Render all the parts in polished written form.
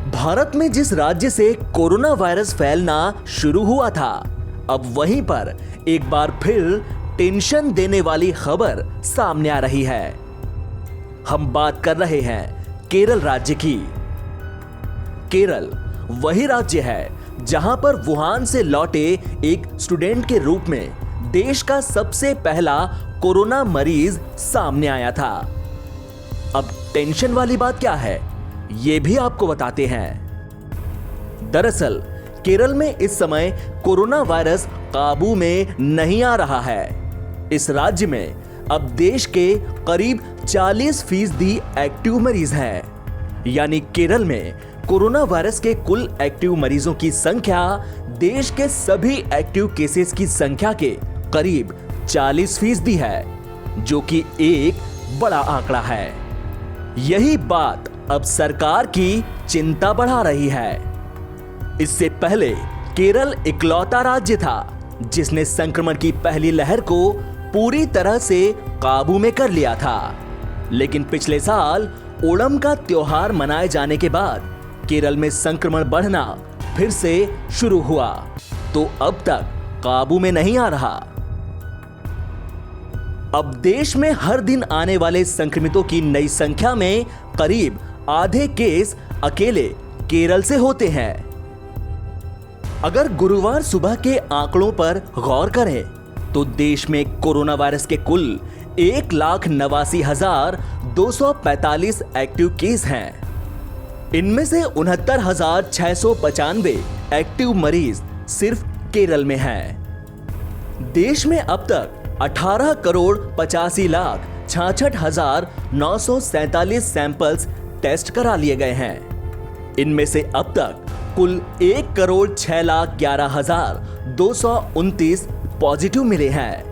भारत में जिस राज्य से कोरोना वायरस फैलना शुरू हुआ था, अब वहीं पर एक बार फिर टेंशन देने वाली खबर सामने आ रही है। हम बात कर रहे हैं केरल राज्य की। केरल वही राज्य है जहां पर वुहान से लौटे एक स्टूडेंट के रूप में देश का सबसे पहला कोरोना मरीज सामने आया था। अब टेंशन वाली बात क्या है, ये भी आपको बताते हैं। दरअसल केरल में इस समय कोरोना वायरस काबू में नहीं आ रहा है। इस राज्य में अब देश के करीब 40% एक्टिव मरीज हैं। यानी केरल में कोरोना वायरस के कुल एक्टिव मरीजों की संख्या देश के सभी एक्टिव केसेस की संख्या के करीब 40% है, जो कि एक बड़ा आंकड़ा है। यही बात अब सरकार की चिंता बढ़ा रही है। इससे पहले केरल इकलौता राज्य था जिसने संक्रमण की पहली लहर को पूरी तरह से काबू में कर लिया था। लेकिन पिछले साल ओणम का त्योहार मनाए जाने के बाद केरल में संक्रमण बढ़ना फिर से शुरू हुआ, तो अब तक काबू में नहीं आ रहा। अब देश में हर दिन आने वाले संक्रमितों की नई संख्या में करीब आधे केस अकेले केरल से होते हैं। अगर गुरुवार सुबह के आंकड़ों पर गौर करें तो देश में कोरोना वायरस के कुल 1,89,245 एक्टिव केस हैं। इनमें से 69,695 एक्टिव मरीज सिर्फ केरल में हैं। देश में अब तक 18,85,66,947 सैंपल्स टेस्ट करा लिए गए हैं। इनमें से अब तक कुल 1,06,11,229 पॉजिटिव मिले हैं।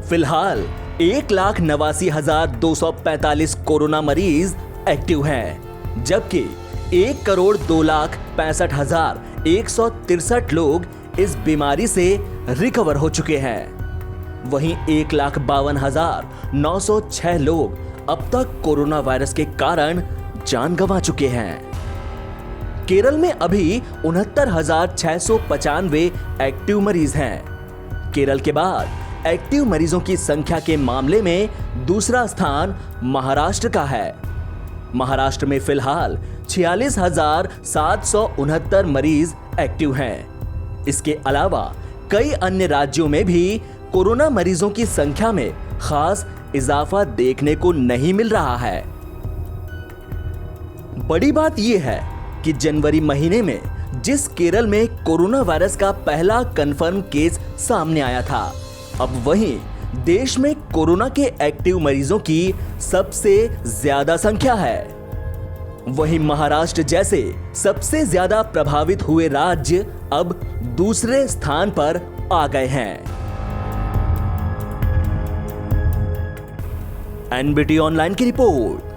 फिलहाल 1,89,245 कोरोना मरीज एक्टिव हैं, जबकि 1,02,65,163 लोग इस बीमारी से रिकवर हो चुके हैं। वहीं 1,52,906 लोग अब तक कोरोना वायरस के कारण जान गंवा चुके हैं। केरल में अभी 69,695 एक्टिव मरीज हैं। केरल के बाद एक्टिव मरीजों की संख्या के मामले में दूसरा स्थान महाराष्ट्र का है। महाराष्ट्र में फिलहाल 46,769 मरीज एक्टिव हैं। इसके अलावा कई अन्य राज्यों में भी कोरोना मरीजों की संख्या में खास इजाफा देखने को नहीं मिल रहा है। बड़ी बात यह है कि जनवरी महीने में जिस केरल में कोरोना वायरस का पहला कंफर्म केस सामने आया था, अब वहीं देश में कोरोना के एक्टिव मरीजों की सबसे ज्यादा संख्या है। वहीं महाराष्ट्र जैसे सबसे ज्यादा प्रभावित हुए राज्य अब दूसरे स्थान पर आ गए हैं। एनबीटी ऑनलाइन की रिपोर्ट।